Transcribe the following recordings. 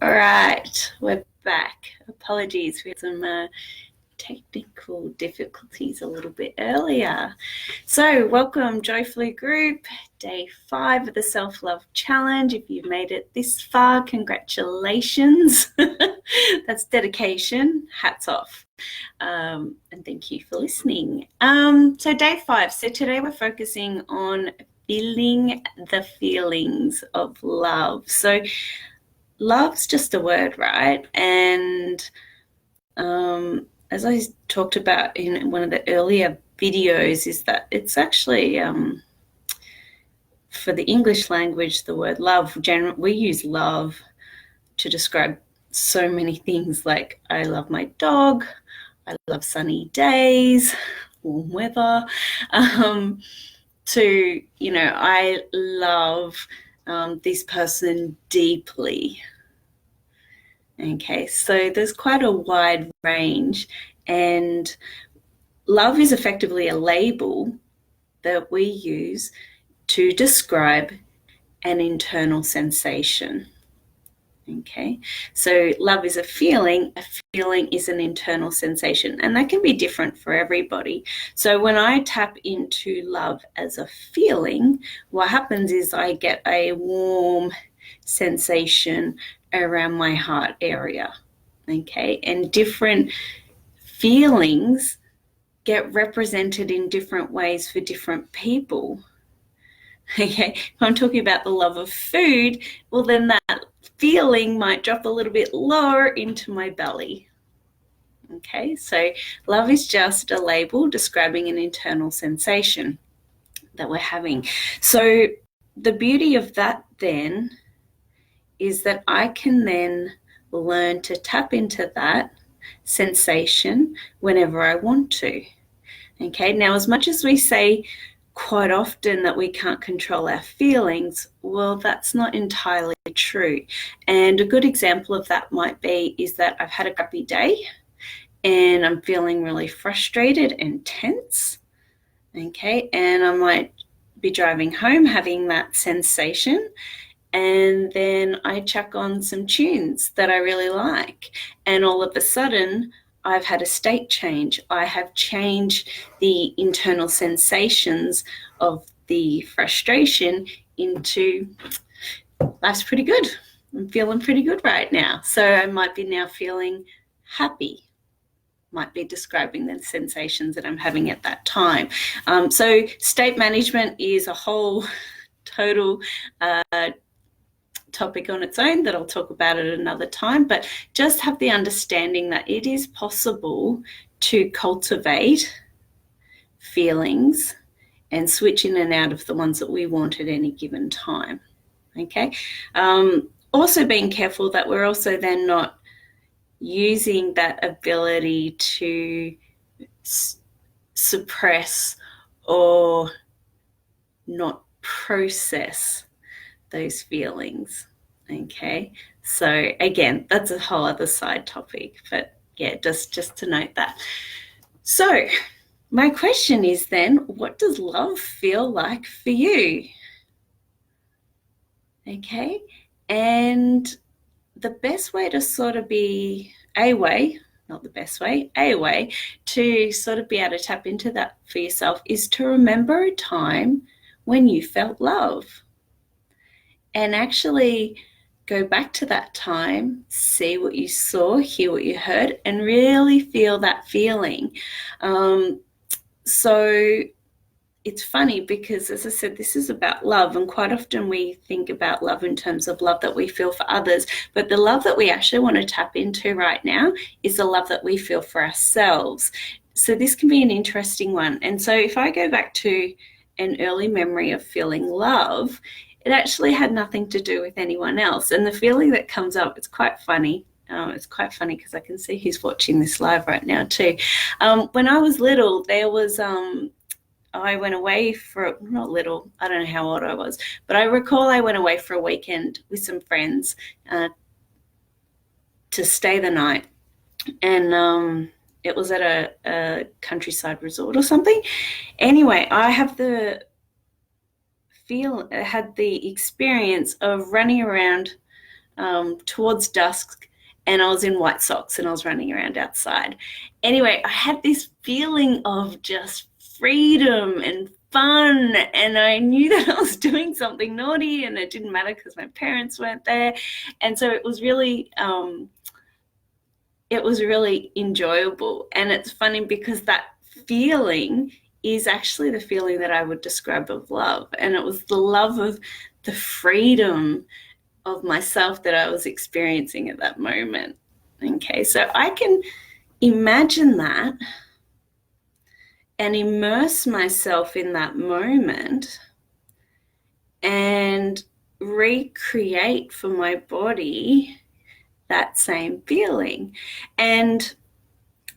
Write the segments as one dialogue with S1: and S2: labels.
S1: All right, we're back. Apologies, we had some technical difficulties a little bit earlier. So welcome Joyflu group, day 5 of the self-love challenge. If you've made it this far, congratulations. That's dedication, hats off. And thank you for listening. So day 5, so today we're focusing on feeling the feelings of love. So love's just a word, right? And as I talked about in one of the earlier videos, is that it's actually for the English language, the word love, we use love to describe so many things, like I love my dog, I love sunny days, warm weather, to, I love this person deeply. Okay, so there's quite a wide range, and love is effectively a label that we use to describe an internal sensation. Okay, so love is a feeling is an internal sensation, and that can be different for everybody. So when I tap into love as a feeling, what happens is I get a warm sensation around my heart area. Okay, and different feelings get represented in different ways for different people. Okay, if I'm talking about the love of food, well, then that feeling might drop a little bit lower into my belly. Okay, so love is just a label describing an internal sensation that we're having. So the beauty of that then is that I can then learn to tap into that sensation whenever I want to. Okay, now as much as we say quite often that we can't control our feelings, well, that's not entirely true. And a good example of that might be is that I've had a crappy day and I'm feeling really frustrated and tense. Okay, and I might be driving home having that sensation, and then I chuck on some tunes that I really like, and all of a sudden I've had a state change. I have changed the internal sensations of the frustration into life's pretty good. I'm feeling pretty good right now. So I might be now feeling happy, might be describing the sensations that I'm having at that time. So state management is a whole total topic on its own that I'll talk about at another time, but just have the understanding that it is possible to cultivate feelings and switch in and out of the ones that we want at any given time. Okay, also being careful that we're also then not using that ability to suppress or not process those feelings. Okay, so again, that's a whole other side topic, but yeah, just to note that. So my question is then, what does love feel like for you? Okay, and the best way to sort of be a way to sort of be able to tap into that for yourself is to remember a time when you felt love, and actually go back to that time, see what you saw, hear what you heard, and really feel that feeling. So it's funny because, as I said, this is about love, and quite often we think about love in terms of love that we feel for others, but the love that we actually want to tap into right now is the love that we feel for ourselves. So this can be an interesting one. And so if I go back to an early memory of feeling love, it actually had nothing to do with anyone else. And the feeling that comes up, it's quite funny. It's quite funny because I can see who's watching this live right now too. When I was little, there was, I went away for, not little, I don't know how old I was, but I recall I went away for a weekend with some friends to stay the night. And it was at a countryside resort or something. Anyway, I have had the experience of running around towards dusk, and I was in white socks and I was running around outside. Anyway, I had this feeling of just freedom and fun, and I knew that I was doing something naughty, and it didn't matter because my parents weren't there. And so it was really enjoyable. And it's funny because that feeling is actually the feeling that I would describe of love, and it was the love of the freedom of myself that I was experiencing at that moment. Okay, so I can imagine that and immerse myself in that moment and recreate for my body that same feeling. And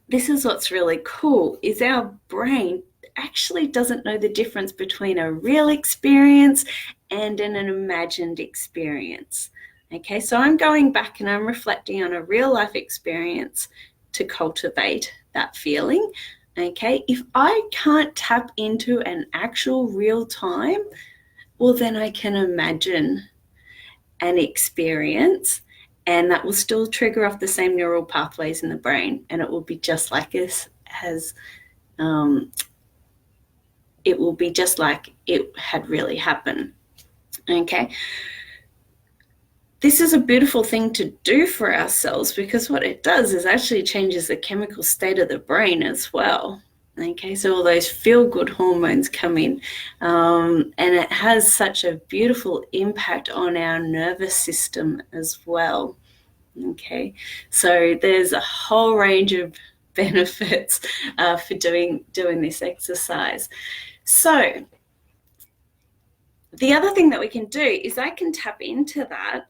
S1: this is what's really cool, is our brain actually doesn't know the difference between a real experience and an imagined experience. Okay, so I'm going back and I'm reflecting on a real life experience to cultivate that feeling. Okay, if I can't tap into an actual real time, well, then I can imagine an experience, and that will still trigger off the same neural pathways in the brain, and it will be just like this, it will be just like it had really happened. Okay, this is a beautiful thing to do for ourselves, because what it does is actually changes the chemical state of the brain as well. Okay, so all those feel-good hormones come in, and it has such a beautiful impact on our nervous system as well. Okay, so there's a whole range of benefits for doing this exercise. So the other thing that we can do is I can tap into that,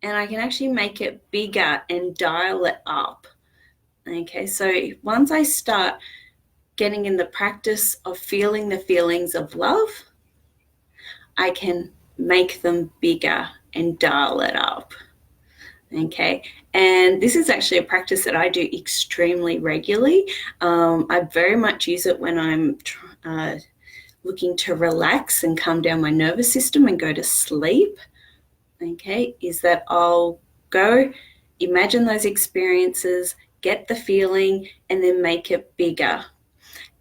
S1: and I can actually make it bigger and dial it up. Okay, so once I start getting in the practice of feeling the feelings of love, I can make them bigger and dial it up. Okay, and this is actually a practice that I do extremely regularly. I very much use it when I'm looking to relax and calm down my nervous system and go to sleep. Okay, is that I'll go imagine those experiences, get the feeling, and then make it bigger.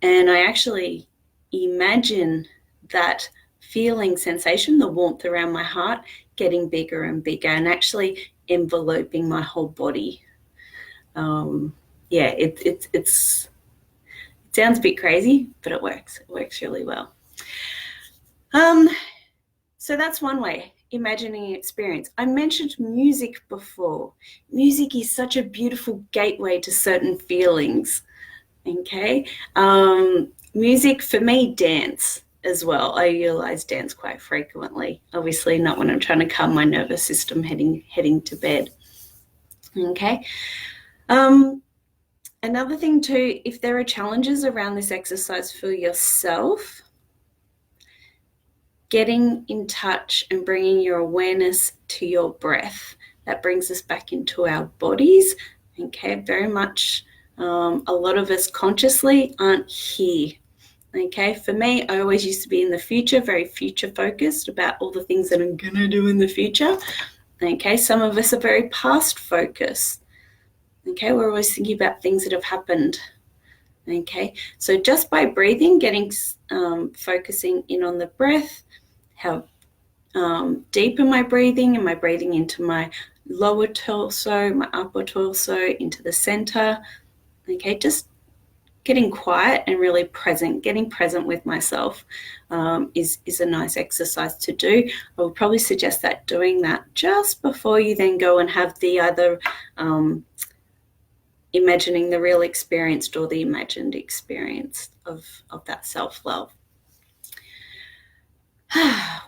S1: And I actually imagine that feeling sensation, the warmth around my heart, getting bigger and bigger, and actually enveloping my whole body. It sounds a bit crazy, but it works. It works really well. So that's one way, imagining experience. I mentioned music before. Music is such a beautiful gateway to certain feelings. Okay, music for me, dance as well. I utilize dance quite frequently. Obviously, not when I'm trying to calm my nervous system heading to bed. Okay. Another thing too, if there are challenges around this exercise for yourself, getting in touch and bringing your awareness to your breath. That brings us back into our bodies. Okay, very much. A lot of us consciously aren't here. Okay, for me, I always used to be in the future, very future focused about all the things that I'm going to do in the future. Okay, some of us are very past focused. Okay, we're always thinking about things that have happened. Okay, so just by breathing, getting focusing in on the breath, how deep am I breathing? Am I breathing into my lower torso, my upper torso, into the center? Okay, just getting quiet and really present, getting present with myself is a nice exercise to do. I would probably suggest that doing that just before you then go and have the either imagining the real experience or the imagined experience of that self-love.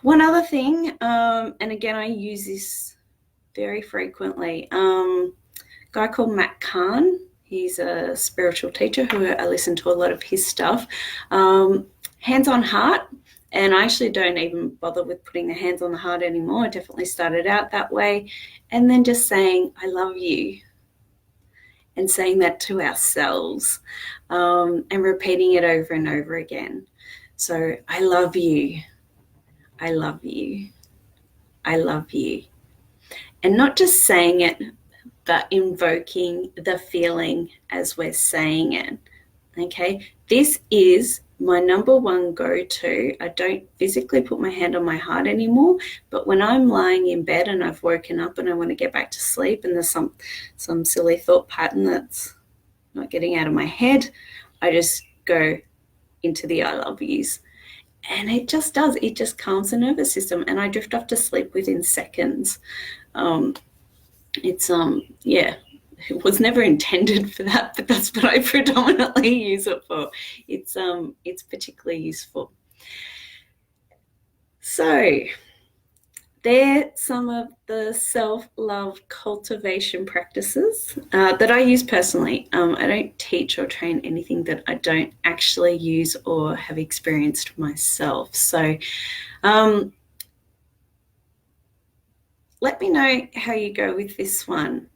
S1: One other thing, and again, I use this very frequently, a guy called Matt Kahn. He's a spiritual teacher who I listen to a lot of his stuff. Hands on heart, and I actually don't even bother with putting the hands on the heart anymore. I definitely started out that way. And then just saying, I love you, and saying that to ourselves, and repeating it over and over again. So I love you. I love you. I love you. and not just saying it, but invoking the feeling as we're saying it. Okay, this is my number one go-to. I don't physically put my hand on my heart anymore, but when I'm lying in bed and I've woken up and I want to get back to sleep and there's some silly thought pattern that's not getting out of my head, I just go into the I love yous. And it just does. It just calms the nervous system, and I drift off to sleep within seconds. Yeah, it was never intended for that, but that's what I predominantly use it for. It's particularly useful. So they're some of the self-love cultivation practices that I use personally. I don't teach or train anything that I don't actually use or have experienced myself. So let me know how you go with this one.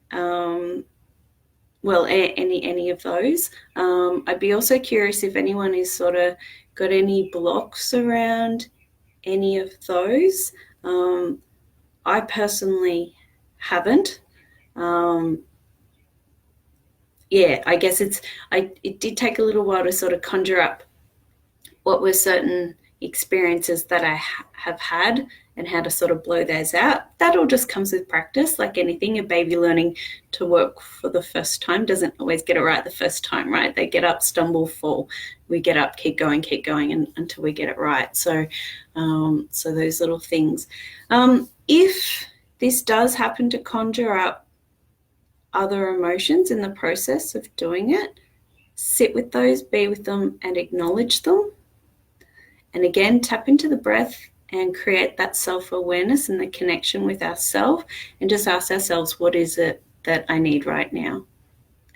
S1: Well, any of those. I'd be also curious if anyone has sort of got any blocks around any of those. I personally haven't. Yeah, I guess it did take a little while to sort of conjure up what were certain experiences that I have had and how to sort of blow those out. That all just comes with practice. Like anything, a baby learning to walk for the first time doesn't always get it right the first time, right? They get up, stumble, fall. We get up, keep going until we get it right. So those little things. If this does happen to conjure up other emotions in the process of doing it, sit with those, be with them, and acknowledge them. And again, tap into the breath and create that self-awareness and the connection with ourselves, and just ask ourselves, what is it that I need right now?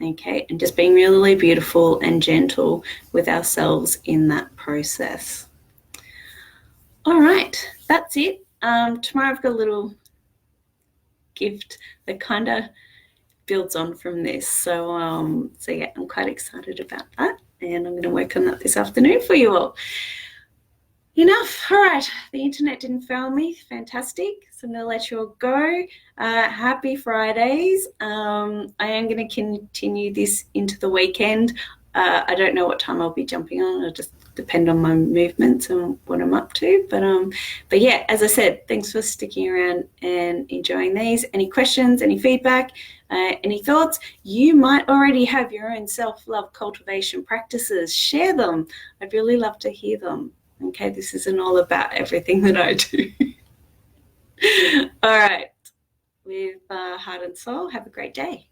S1: Okay, and just being really beautiful and gentle with ourselves in that process. All right, that's it. Tomorrow I've got a little gift that kind of builds on from this. So yeah, I'm quite excited about that, and I'm going to work on that this afternoon for you all. Enough. All right, the internet didn't fail me. Fantastic. So I'm going to let you all go. Happy Fridays. I am going to continue this into the weekend. I don't know what time I'll be jumping on. It'll just depend on my movements and what I'm up to. But yeah, as I said, thanks for sticking around and enjoying these. Any questions, any feedback, any thoughts? You might already have your own self-love cultivation practices. Share them. I'd really love to hear them. Okay, this isn't all about everything that I do. All right, with heart and soul, have a great day.